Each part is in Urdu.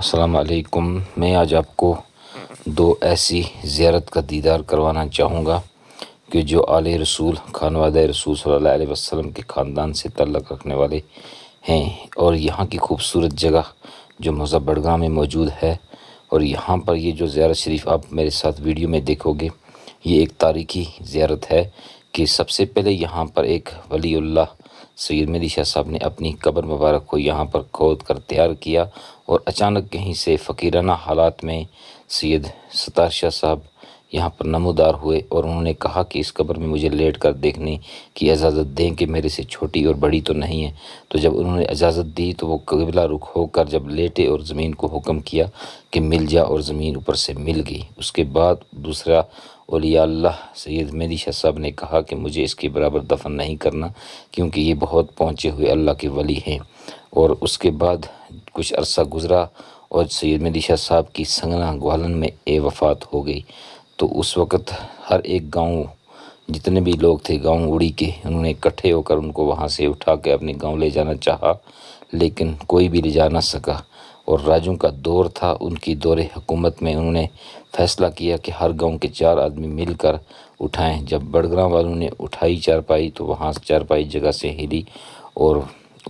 السلام علیکم۔ میں آج آپ کو دو ایسی زیارت کا دیدار کروانا چاہوں گا کہ جو آل رسول خانوادہ رسول صلی اللہ علیہ وسلم کے خاندان سے تعلق رکھنے والے ہیں، اور یہاں کی خوبصورت جگہ جو موضع بڑگاہ میں موجود ہے۔ اور یہاں پر یہ جو زیارت شریف آپ میرے ساتھ ویڈیو میں دیکھو گے، یہ ایک تاریخی زیارت ہے کہ سب سے پہلے یہاں پر ایک ولی اللہ سید مہدی شاہ صاحب نے اپنی قبر مبارک کو یہاں پر کھود کر تیار کیا، اور اچانک کہیں سے فقیرانہ حالات میں سید ستار شاہ صاحب یہاں پر نمودار ہوئے، اور انہوں نے کہا کہ اس قبر میں مجھے لیٹ کر دیکھنے کی اجازت دیں کہ میرے سے چھوٹی اور بڑی تو نہیں ہے۔ تو جب انہوں نے اجازت دی تو وہ قبلہ رخ ہو کر جب لیٹے اور زمین کو حکم کیا کہ مل جا، اور زمین اوپر سے مل گئی۔ اس کے بعد دوسرا اولیاء اللہ سید مہدی شاہ صاحب نے کہا کہ مجھے اس کے برابر دفن نہیں کرنا، کیونکہ یہ بہت پہنچے ہوئے اللہ کے ولی ہیں۔ اور اس کے بعد کچھ عرصہ گزرا اور سید مہدی شاہ صاحب کی سنگنا گوالن میں وفات ہو گئی۔ تو اس وقت ہر ایک گاؤں، جتنے بھی لوگ تھے گاؤں اڑی کے، انہوں نے اکٹھے ہو کر ان کو وہاں سے اٹھا کے اپنے گاؤں لے جانا چاہا، لیکن کوئی بھی لے جا نہ سکا۔ اور راجوں کا دور تھا، ان کی دور حکومت میں انہوں نے فیصلہ کیا کہ ہر گاؤں کے 4 آدمی مل کر اٹھائیں۔ جب بڑگراں والوں نے اٹھائی چارپائی تو وہاں چارپائی جگہ سے ہلی، اور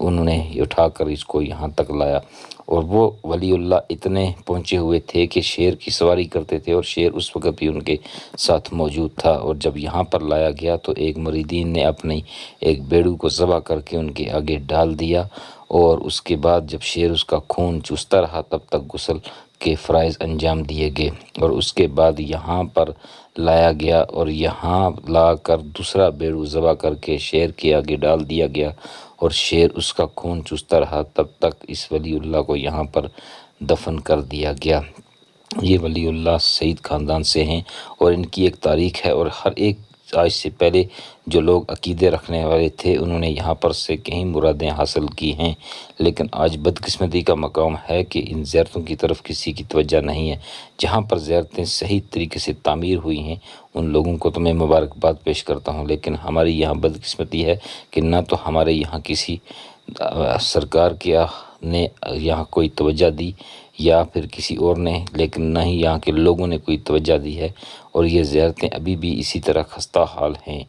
انہوں نے اٹھا کر اس کو یہاں تک لایا۔ اور وہ ولی اللہ اتنے پہنچے ہوئے تھے کہ شیر کی سواری کرتے تھے، اور شیر اس وقت بھی ان کے ساتھ موجود تھا۔ اور جب یہاں پر لایا گیا تو ایک مریدین نے اپنی ایک بیڑو کو ذبح کر کے ان کے آگے ڈال دیا، اور اس کے بعد جب شیر اس کا خون چوستا رہا تب تک غسل کے فرائض انجام دیے گئے۔ اور اس کے بعد یہاں پر لایا گیا، اور یہاں لا کر دوسرا بیڑو ذبح کر کے شیر کے آگے ڈال دیا گیا، اور شیر اس کا خون چوستا رہا تب تک اس ولی اللہ کو یہاں پر دفن کر دیا گیا۔ یہ ولی اللہ سعید خاندان سے ہیں، اور ان کی ایک تاریخ ہے، اور ہر ایک آج سے پہلے جو لوگ عقیدے رکھنے والے تھے انہوں نے یہاں پر سے کہیں مرادیں حاصل کی ہیں۔ لیکن آج بدقسمتی کا مقام ہے کہ ان زیارتوں کی طرف کسی کی توجہ نہیں ہے۔ جہاں پر زیارتیں صحیح طریقے سے تعمیر ہوئی ہیں ان لوگوں کو تو میں مبارکباد پیش کرتا ہوں، لیکن ہماری یہاں بدقسمتی ہے کہ نہ تو ہمارے یہاں کسی سرکار کیا نے یہاں کوئی توجہ دی یا پھر کسی اور نے، لیکن نہ ہی یہاں کے لوگوں نے کوئی توجہ دی ہے، اور یہ زیارتیں ابھی بھی اسی طرح خستہ حال ہیں،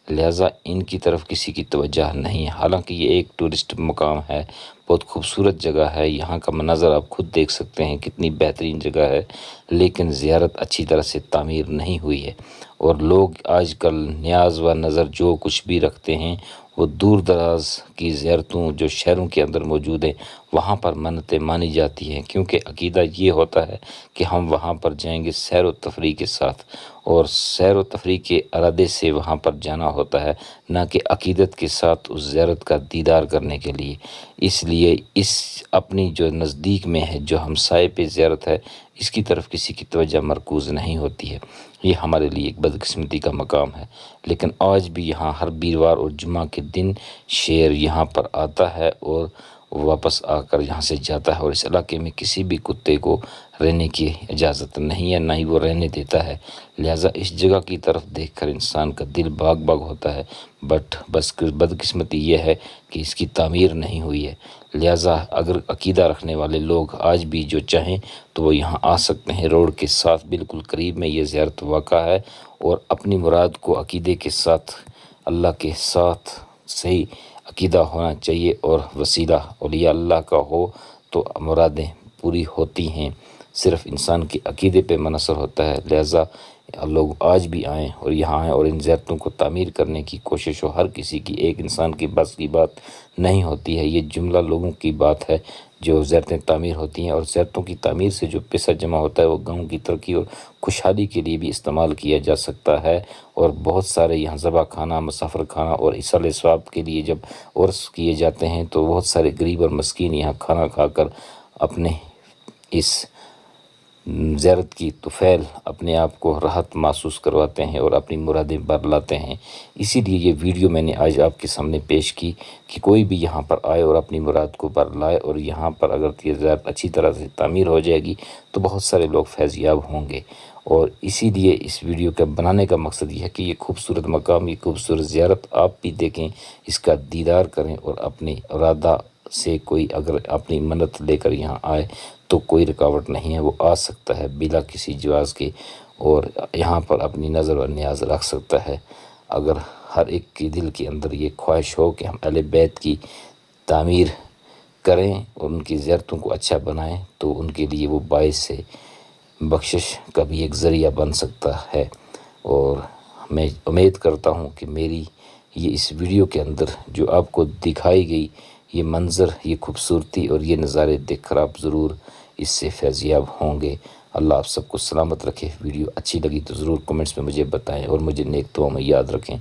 لہٰذا ان کی طرف کسی کی توجہ نہیں ہے۔ حالانکہ یہ ایک ٹورسٹ مقام ہے، بہت خوبصورت جگہ ہے، یہاں کا مناظر آپ خود دیکھ سکتے ہیں کتنی بہترین جگہ ہے، لیکن زیارت اچھی طرح سے تعمیر نہیں ہوئی ہے۔ اور لوگ آج کل نیاز و نظر جو کچھ بھی رکھتے ہیں وہ دور دراز کی زیارتوں جو شہروں کے اندر موجود ہیں وہاں پر منتیں مانی جاتی ہیں، کیونکہ عقیدہ یہ ہوتا ہے کہ ہم وہاں پر جائیں گے سیر و تفریح کے ساتھ، اور سیر و تفریح کے ارادے سے وہاں پر جانا ہوتا ہے، نہ کہ عقیدت کے ساتھ اس زیارت کا دیدار کرنے کے لیے۔ اس لیے اس اپنی جو نزدیک میں ہے جو ہمسائے پہ زیارت ہے اس کی طرف کسی کی توجہ مرکوز نہیں ہوتی ہے۔ یہ ہمارے لیے ایک بدقسمتی کا مقام ہے، لیکن آج بھی یہاں ہر بیروار اور جمعہ کے دن شیر یہاں پر آتا ہے اور واپس آ کر یہاں سے جاتا ہے، اور اس علاقے میں کسی بھی کتے کو رہنے کی اجازت نہیں ہے، نہ ہی وہ رہنے دیتا ہے۔ لہٰذا اس جگہ کی طرف دیکھ کر انسان کا دل باغ باغ ہوتا ہے، بس بدقسمتی یہ ہے کہ اس کی تعمیر نہیں ہوئی ہے۔ لہٰذا اگر عقیدہ رکھنے والے لوگ آج بھی جو چاہیں تو وہ یہاں آ سکتے ہیں۔ روڈ کے ساتھ بالکل قریب میں یہ زیارت واقع ہے، اور اپنی مراد کو عقیدے کے ساتھ اللہ کے ساتھ صحیح عقیدہ ہونا چاہیے، اور وسیلہ اولیاء اللہ کا ہو تو مرادیں پوری ہوتی ہیں۔ صرف انسان کے عقیدے پہ منحصر ہوتا ہے، لہٰذا لوگ آج بھی آئیں اور یہاں آئیں اور ان زیارتوں کو تعمیر کرنے کی کوشش ہو۔ ہر کسی کی، ایک انسان کی بس کی بات نہیں ہوتی ہے، یہ جملہ لوگوں کی بات ہے جو زیارتیں تعمیر ہوتی ہیں، اور زیارتوں کی تعمیر سے جو پیسہ جمع ہوتا ہے وہ گاؤں کی ترقی اور خوشحالی کے لیے بھی استعمال کیا جا سکتا ہے۔ اور بہت سارے یہاں ذبح خانہ، مسافر خانہ اور ایصال ثواب کے لیے جب عرس کیے جاتے ہیں تو بہت سارے غریب اور مسکین یہاں کھانا کھا کر اپنے اس زیارت کی طفیل اپنے آپ کو راحت محسوس کرواتے ہیں اور اپنی مرادیں بر لاتے ہیں۔ اسی لیے یہ ویڈیو میں نے آج آپ کے سامنے پیش کی کہ کوئی بھی یہاں پر آئے اور اپنی مراد کو بر لائے، اور یہاں پر اگر یہ زیارت اچھی طرح سے تعمیر ہو جائے گی تو بہت سارے لوگ فیض یاب ہوں گے۔ اور اسی لیے اس ویڈیو کا بنانے کا مقصد یہ ہے کہ یہ خوبصورت مقام، یہ خوبصورت زیارت آپ بھی دیکھیں، اس کا دیدار کریں اور اپنے ارادہ سے کوئی اگر اپنی منت لے کر یہاں آئے تو کوئی رکاوٹ نہیں ہے، وہ آ سکتا ہے بلا کسی جواز کے، اور یہاں پر اپنی نظر و نیاز رکھ سکتا ہے۔ اگر ہر ایک کے دل کے اندر یہ خواہش ہو کہ ہم اہل بیت کی تعمیر کریں اور ان کی زیارتوں کو اچھا بنائیں، تو ان کے لیے وہ باعث سے بخشش کا بھی ایک ذریعہ بن سکتا ہے۔ اور میں امید کرتا ہوں کہ میری یہ اس ویڈیو کے اندر جو آپ کو دکھائی گئی یہ منظر، یہ خوبصورتی اور یہ نظارے دیکھ کر آپ ضرور اس سے فیضیاب ہوں گے۔ اللہ آپ سب کو سلامت رکھے۔ ویڈیو اچھی لگی تو ضرور کمنٹس میں مجھے بتائیں اور مجھے نیک دعاؤں میں یاد رکھیں۔